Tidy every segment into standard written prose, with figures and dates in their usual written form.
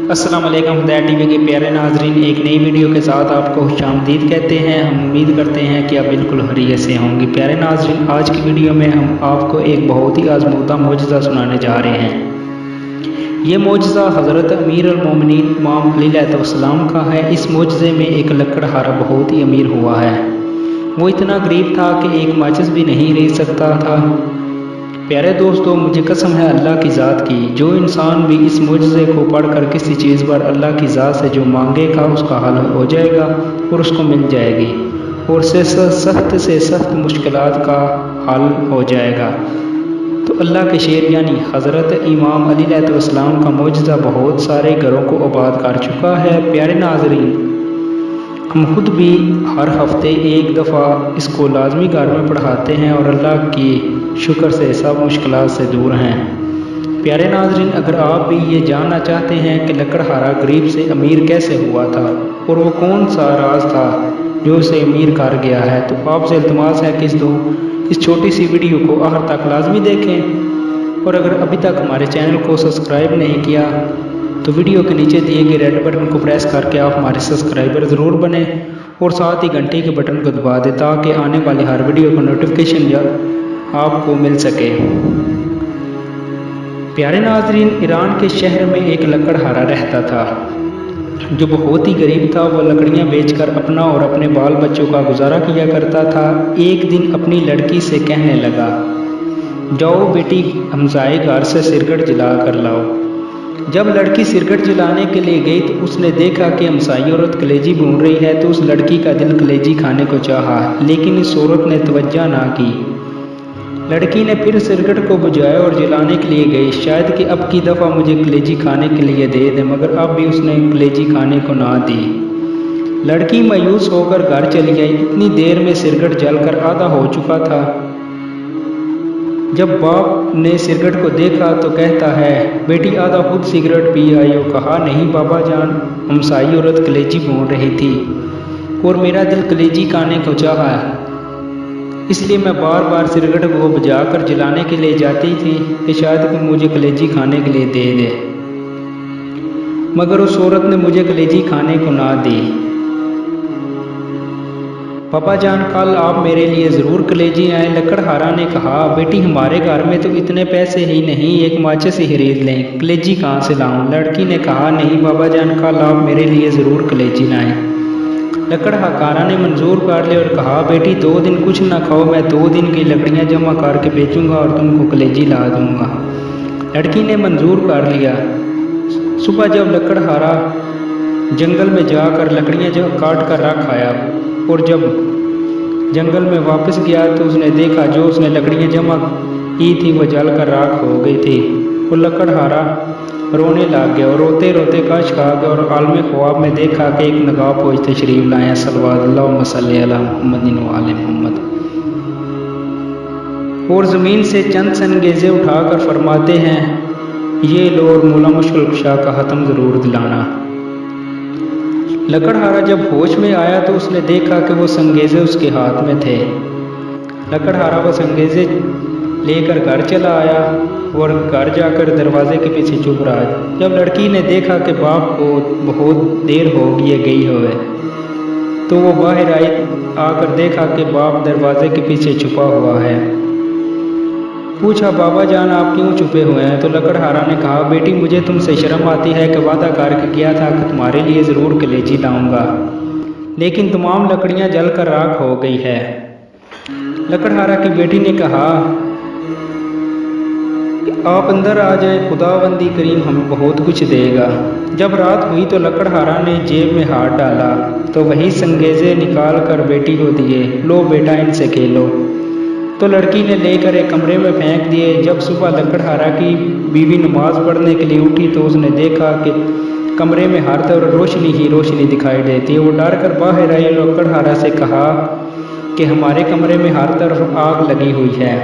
السلام علیکم ہدایت ٹی وی کے پیارے ناظرین، ایک نئی ویڈیو کے ساتھ آپ کو خوش آمدید کہتے ہیں۔ ہم امید کرتے ہیں کہ آپ بالکل خیریت سے ہوں گے۔ پیارے ناظرین، آج کی ویڈیو میں ہم آپ کو ایک بہت ہی آزمودہ معجزہ سنانے جا رہے ہیں۔ یہ معجزہ حضرت امیر المومنین امام علی علیہ السلام کا ہے۔ اس معجزے میں ایک لکڑہارا بہت ہی امیر ہوا ہے۔ وہ اتنا غریب تھا کہ ایک ماچس بھی نہیں خرید سکتا تھا۔ پیارے دوستو، مجھے قسم ہے اللہ کی ذات کی، جو انسان بھی اس معجزے کو پڑھ کر کسی چیز پر اللہ کی ذات سے جو مانگے گا اس کا حل ہو جائے گا اور اس کو مل جائے گی، اور سخت سے سخت مشکلات کا حل ہو جائے گا۔ تو اللہ کے شیر یعنی حضرت امام علی علیہ السلام کا معجزہ بہت سارے گھروں کو آباد کر چکا ہے۔ پیارے ناظرین، ہم خود بھی ہر ہفتے ایک دفعہ اس کو لازمی گھر میں پڑھاتے ہیں اور اللہ کی شکر سے سب مشکلات سے دور ہیں۔ پیارے ناظرین، اگر آپ بھی یہ جاننا چاہتے ہیں کہ لکڑہارا غریب سے امیر کیسے ہوا تھا اور وہ کون سا راز تھا جو اسے امیر کر گیا ہے، تو آپ سے التماس ہے کہ اس چھوٹی سی ویڈیو کو آخر تک لازمی دیکھیں، اور اگر ابھی تک ہمارے چینل کو سبسکرائب نہیں کیا تو ویڈیو کے نیچے دیے گئے ریڈ بٹن کو پریس کر کے آپ ہمارے سبسکرائبر ضرور بنیں، اور ساتھ ہی گھنٹی کے بٹن کو دبا دیں تاکہ آنے والی ہر ویڈیو کا نوٹیفیکیشن آپ کو مل سکے۔ پیارے ناظرین، ایران کے شہر میں ایک لکڑہارا رہتا تھا جو بہت ہی غریب تھا۔ وہ لکڑیاں بیچ کر اپنا اور اپنے بال بچوں کا گزارا کیا کرتا تھا۔ ایک دن اپنی لڑکی سے کہنے لگا، جاؤ بیٹی، ہمسائے گھر سے سرگٹ جلا کر لاؤ۔ جب لڑکی سرگٹ جلانے کے لیے گئی تو اس نے دیکھا کہ ہمسائی عورت کلیجی بھون رہی ہے، تو اس لڑکی کا دل کلیجی کھانے کو چاہا، لیکن اس عورت نے توجہ نہ کی۔ لڑکی نے پھر سرگٹ کو بجھایا اور جلانے کے لیے گئی، شاید کہ اب کی دفعہ مجھے کلیجی کھانے کے لیے دے دے، مگر اب بھی اس نے کلیجی کھانے کو نہ دی۔ لڑکی مایوس ہو کر گھر چلی گئی۔ اتنی دیر میں سرگٹ جل کر آدھا ہو چکا تھا۔ جب باپ نے سرگٹ کو دیکھا تو کہتا ہے، بیٹی آدھا خود سگریٹ پی آئی ہو۔ کہا، نہیں بابا جان، ہمسائی عورت کلیجی بھون رہی تھی اور میرا دل کلیجی کھانے کو چاہا، اس لیے میں بار بار سرگٹ کو بجھا کر جلانے کے لیے جاتی تھی کہ شاید کہ مجھے کلیجی کھانے کے لیے دے دے، مگر اس عورت نے مجھے کلیجی کھانے کو نہ دی۔ پاپا جان، کل آپ میرے لیے ضرور کلیجی آئیں۔ لکڑہارا نے کہا، بیٹی ہمارے گھر میں تو اتنے پیسے ہی نہیں، ایک ماچس ہی خرید لیں، کلیجی کہاں سے لاؤں؟ لڑکی نے کہا، نہیں بابا جان، کل آپ میرے لیے ضرور کلیجی لائیں۔ لکڑہارا نے منظور کر لیا اور کہا، بیٹی 2 دن کچھ نہ کھاؤ، میں 2 دن کی لکڑیاں جمع کر کے بیچوں گا اور تم کو کلیجی لا دوں گا۔ لڑکی نے منظور کر لیا۔ صبح جب لکڑہارا جنگل میں جا کر لکڑیاں کاٹ کر رکھ آیا اور جب جنگل میں واپس گیا تو اس نے دیکھا جو اس نے لکڑیاں جمع کی تھی وہ جل کر راکھ ہو گئی تھی، اور لکڑہارا رونے لگ گیا اور روتے روتے کش کھا گیا، اور عالم خواب میں دیکھا کہ ایک نگاہ فوج تشریف لائے، صلوات اللہ صلی علی محمد و آل محمد، اور زمین سے چند سنگیزے اٹھا کر فرماتے ہیں، یہ لو اور مولا مشکل کشا کا ختم ضرور دلانا۔ لکڑہارا جب ہوش میں آیا تو اس نے دیکھا کہ وہ سنگیزے اس کے ہاتھ میں تھے۔ لکڑہارا وہ سنگیزے لے کر گھر چلا آیا اور گھر جا کر دروازے کے پیچھے چھپ رہا۔ جب لڑکی نے دیکھا کہ باپ کو بہت دیر ہو گئی ہوئے تو وہ باہر آئی، آ کر دیکھا کہ باپ دروازے کے پیچھے چھپا ہوا ہے۔ پوچھا، بابا جان آپ کیوں چھپے ہوئے ہیں؟ تو لکڑہارا نے کہا، بیٹی مجھے تم سے شرم آتی ہے کہ وعدہ کر کے گیا تھا کہ تمہارے لیے ضرور کلیجی لاؤں گا، لیکن تمام لکڑیاں جل کر راکھ ہو گئی ہے۔ لکڑہارا کی بیٹی نے کہا کہ آپ اندر آ جائیں، خداوندی کریم ہمیں بہت کچھ دے گا۔ جب رات ہوئی تو لکڑہارا نے جیب میں ہاتھ ڈالا تو وہی سنگیزے نکال کر بیٹی کو دیے، لو بیٹا ان سے کھیلو۔ تو لڑکی نے لے کر ایک کمرے میں پھینک دیے۔ جب صبح لکڑہارا کی بیوی نماز پڑھنے کے لیے اٹھی تو اس نے دیکھا کہ کمرے میں ہر طرف روشنی ہی روشنی دکھائی دیتی ہے۔ وہ ڈر کر باہر آئی اور لکڑہارا سے کہا کہ ہمارے کمرے میں ہر طرف آگ لگی ہوئی ہے۔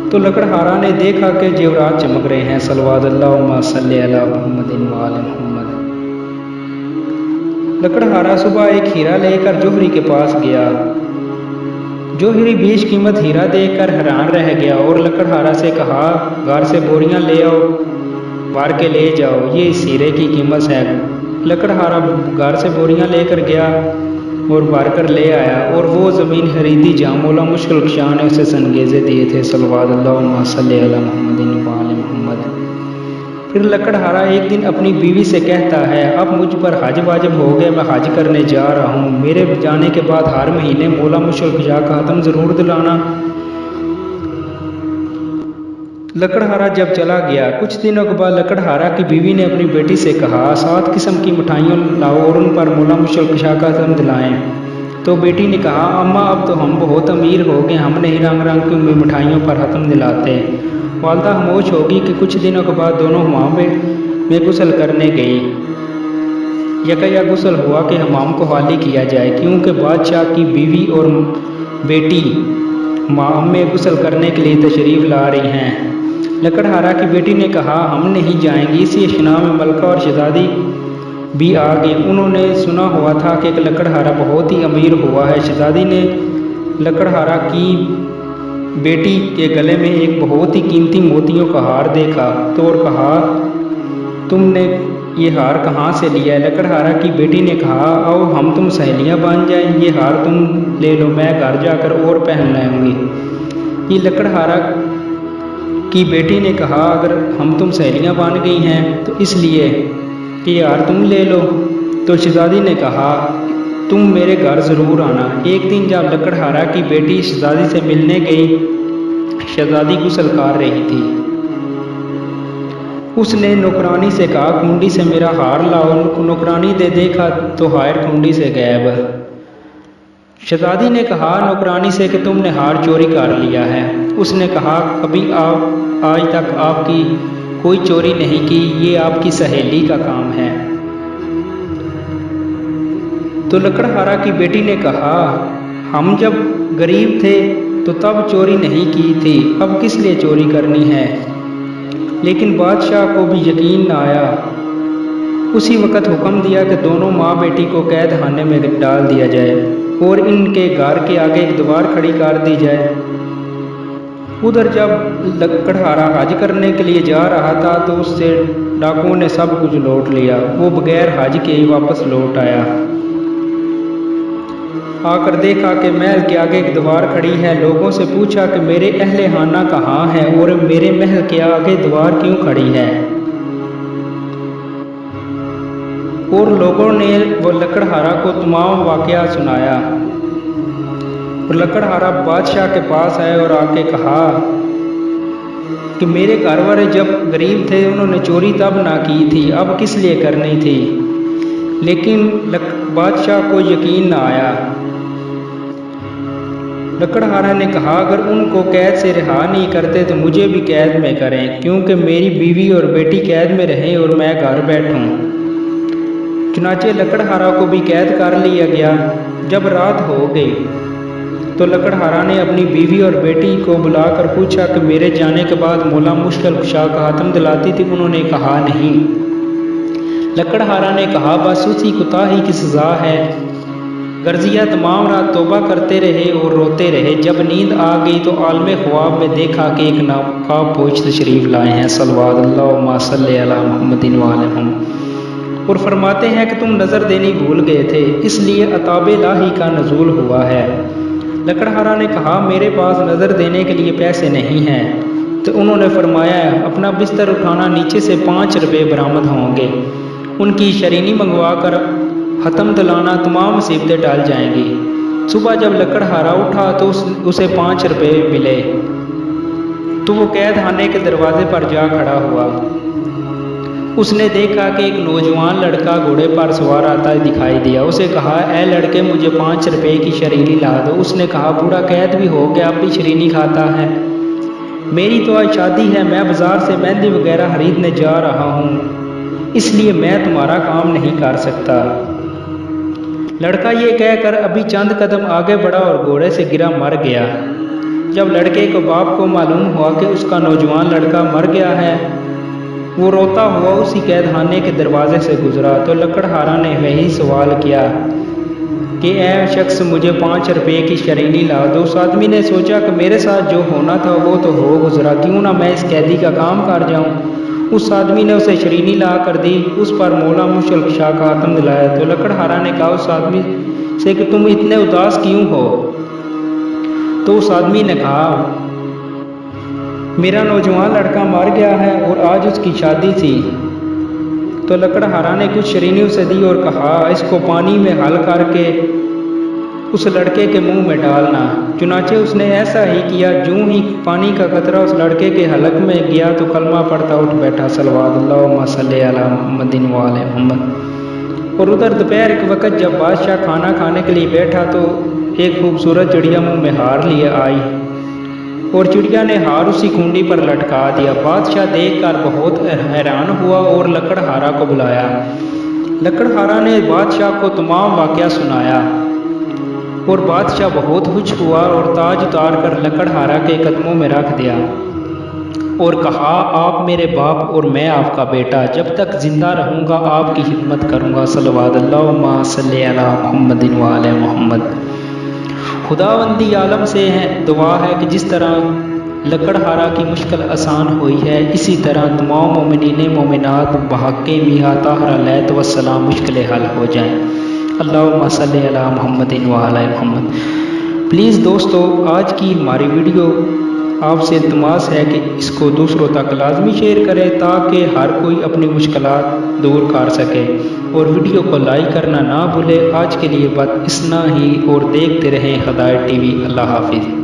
تو لکڑہارا نے دیکھا کہ زیورات چمک رہے ہیں، صلوات اللہ صلی علی محمد و آل محمد۔ لکڑہارا صبح ایک ہیرا لے کر جوہری کے پاس گیا۔ جوہری بیش قیمت ہیرا دیکھ کر حیران رہ گیا اور لکڑہارا سے کہا، گھر سے بوریاں لے آؤ भर के ले जाओ, ये इस हीरे की कीमत है। लकड़हारा घर से बोरियां लेकर गया और भर कर ले आया और वो ज़मीन खरीदी जहाँ मौला मुश्किल कुशा ने उसे संगेज़े दिए थे। सल्लल्लाहु सल्ली अला मुहम्मदिन व आले मुहम्मद। फिर लकड़हारा एक दिन अपनी बीवी से कहता है, अब मुझ पर हज वाजिब हो गया, मैं हज करने जा रहा हूँ। मेरे जाने के बाद हर महीने मौला मुश्किल कुशा का खत्म ज़रूर दिलाना। लकड़हारा जब चला गया, कुछ दिनों के बाद लकड़हारा की बीवी ने अपनी बेटी से कहा, 7 किस्म की मिठाइयाँ लाओ और उन पर मौला मुश्किल कुशा का खत्म दिलाएँ। तो बेटी ने कहा, अम्मा अब तो हम बहुत अमीर हो गए, हम नहीं रंग रंग की मिठाइयों पर खत्म दिलाते। वालदा खामोश होगी कि कुछ दिनों के बाद दोनों हमाम में गुस्ल करने गई। यकया गुस्ल हुआ कि हमाम को खाली किया जाए, क्योंकि बादशाह की बीवी और बेटी हमाम में गुस्ल करने के लिए तशरीफ़ ला रही हैं। लकड़हारा की बेटी ने कहा, हम नहीं जाएंगी। इसी अशना में मलका और शहजादी भी आ गई। उन्होंने सुना हुआ था कि एक लकड़हारा बहुत ही अमीर हुआ है। शहजादी ने लकड़हारा की बेटी के गले में एक बहुत ही कीमती मोतियों का हार देखा तो और कहा, तुमने ये हार कहाँ से लिया है? लकड़हारा की बेटी ने कहा, आओ हम तुम सहेलियाँ बन जाएं, ये हार तुम ले लो, मैं घर जाकर और पहन लाऊंगी। ये लकड़हारा की बेटी ने कहा, अगर हम तुम सहेलियाँ बन गई हैं तो इसलिए कि हार तुम ले लो। तो शहजादी ने कहा, तुम मेरे घर ज़रूर आना। एक दिन जब लकड़हारा की बेटी शहजादी से मिलने गई, शहजादी गुस्ल कर रही थी। उसने नौकरानी से कहा, कुंडी से मेरा हार लाओ। नौकरानी ने देखा तो हार कुंडी से गायब। शहजादी ने कहा नौकरानी से कि तुमने हार चोरी कर लिया है। उसने कहा, कभी आज तक आपकी कोई चोरी नहीं की, ये आपकी सहेली का काम है। तो लकड़हारा की बेटी ने कहा, हम जब गरीब थे तो तब चोरी नहीं की थी, अब किस लिए चोरी करनी है? लेकिन बादशाह को भी यकीन न आया। उसी वक़्त हुक्म दिया कि दोनों माँ बेटी को कैद खाने में डाल दिया जाए और इनके घर के आगे एक दीवार खड़ी कर दी जाए। उधर जब लकड़हारा हज करने के लिए जा रहा था तो उससे डाकुओं ने सब कुछ लूट लिया। वो बगैर हज के ही वापस लौट आया। आकर देखा कि महल के आगे एक दीवार खड़ी है। लोगों से पूछा कि मेरे अहले खाना कहाँ है और मेरे महल के आगे दीवार क्यों खड़ी है? और लोगों ने वो लकड़हारा को तमाम वाक़या सुनाया। और लकड़हारा बादशाह के पास आए और आके कहा कि मेरे घर वाले जब गरीब थे उन्होंने चोरी तब ना की थी, अब किस लिए करनी थी? लेकिन बादशाह को यकीन ना आया। लकड़हारा ने कहा, अगर उनको कैद से रिहा नहीं करते तो मुझे भी कैद में करें, क्योंकि मेरी बीवी और बेटी कैद में रहें और मैं घर बैठूं। चुनाचे लकड़हारा को भी कैद कर लिया गया। जब रात हो गई तो लकड़हारा ने अपनी बीवी और बेटी को बुलाकर पूछा कि मेरे जाने के बाद मौला मुश्किल कुशा का खत्म दिलाती थी? उन्होंने कहा, नहीं। लकड़हारा ने कहा, बस उसी कोताही की सज़ा है। गर्जिया तमाम रात तौबा करते रहे और रोते रहे। जब नींद आ गई तो आलम ख्वाब में देखा कि एक नवाब फौज तशरीफ़ लाए हैं। सल्लल्लाहु सल्ली अला मुहम्मदिन व आले मुहम्मद। और फरमाते हैं कि तुम नज़र देनी भूल गए थे, इसलिए अताब इलाही का नज़ूल हुआ है। लकड़हारा ने कहा, मेरे पास नज़र देने के लिए पैसे नहीं हैं। तो उन्होंने फरमाया, अपना बिस्तर उठाना, नीचे से 5 रुपये बरामद होंगे। उनकी शरीनी मंगवा कर ख़त्म दिलाना, तमाम मुसीबतें टल जाएंगी। सुबह जब लकड़हारा उठा तो उसे 5 रुपये मिले। तो वो कैद खाने के दरवाजे पर जा खड़ा हुआ। उसने देखा कि एक नौजवान लड़का घोड़े पर सवार आता दिखाई दिया। उसे कहा, ऐ लड़के, मुझे 5 रुपये की शरीनी ला दो। उसने कहा, बूढ़ा कैद भी हो गया, अब भी शरीनी खाता है। मेरी तो आज शादी है, मैं बाज़ार से मेहंदी वगैरह खरीदने जा रहा हूँ, इसलिए मैं तुम्हारा काम नहीं कर सकता। लड़का ये कहकर अभी चंद कदम आगे बढ़ा और घोड़े से गिरा, मर गया। जब लड़के को बाप को मालूम हुआ कि उसका नौजवान लड़का मर गया है, वो रोता हुआ उसी कैद खाने के दरवाजे से गुजरा। तो लकड़हारा ने वही सवाल किया कि ऐ शख्स, मुझे 5 रुपये की शरीनी ला दो। उस आदमी ने सोचा कि मेरे साथ जो होना था वो तो हो गुजरा, क्यों ना मैं इस कैदी का काम कर जाऊं। उस आदमी ने उसे शरीनी ला कर दी। उस पर मौला मुशल शाह का आत्म दिलाया तो लकड़हारा ने कहा उस आदमी से कि तुम इतने उदास क्यों हो? तो उस आदमी ने कहा मेरा नौजवान लड़का मर गया है और आज उसकी शादी थी। तो लकड़हारा ने कुछ शरीनी उसे दी और कहा इसको पानी में हल करके उस लड़के के मुंह में डालना। चुनाचे उसने ऐसा ही किया। जूं ही पानी का कतरा उस लड़के के हलक में गया तो कलमा पढ़ता उठ बैठा सल्लल्लाहु सल्ली अला मुहम्मदिन व आले मुहम्मद। और उधर दोपहर के वक्त जब बादशाह खाना खाने के लिए बैठा तो एक खूबसूरत चिड़िया मुंह में हार लिए आई और चिड़िया ने हार उसी कुंडी पर लटका दिया। बादशाह देखकर बहुत हैरान हुआ और लकड़हारा को बुलाया। लकड़हारा ने बादशाह को तमाम वाक़या सुनाया और बादशाह बहुत खुश हुआ और ताज उतार कर लकड़हारा के कदमों में रख दिया और कहा आप मेरे बाप और मैं आपका बेटा, जब तक जिंदा रहूँगा आपकी खिदमत करूँगा। सल्लल्लाहु सल्ली अला मुहम्मदिन व आले मुहम्मद। खुदावंदी आलम से है दुआ है कि जिस तरह लकड़हारा की मुश्किल आसान हुई है इसी तरह तमाम मोमिनीन मोमिनात बहक़ मियां ताहरा अलैहि वस्सलाम मुश्किलें हल हो जाएँ। अल्लाहुम्मा सल्ली अला मुहम्मदिन व आले मुहम्मद। प्लीज़ दोस्तों, आज की हमारी वीडियो आपसे इल्तिमास है कि इसको दूसरों तक लाजमी शेयर करें ताकि हर कोई अपनी मुश्किलात दूर कर सके और वीडियो को लाइक करना ना भूलें। आज के लिए बस इतना ही और देखते रहें हिदायत टीवी। अल्लाह हाफिज़।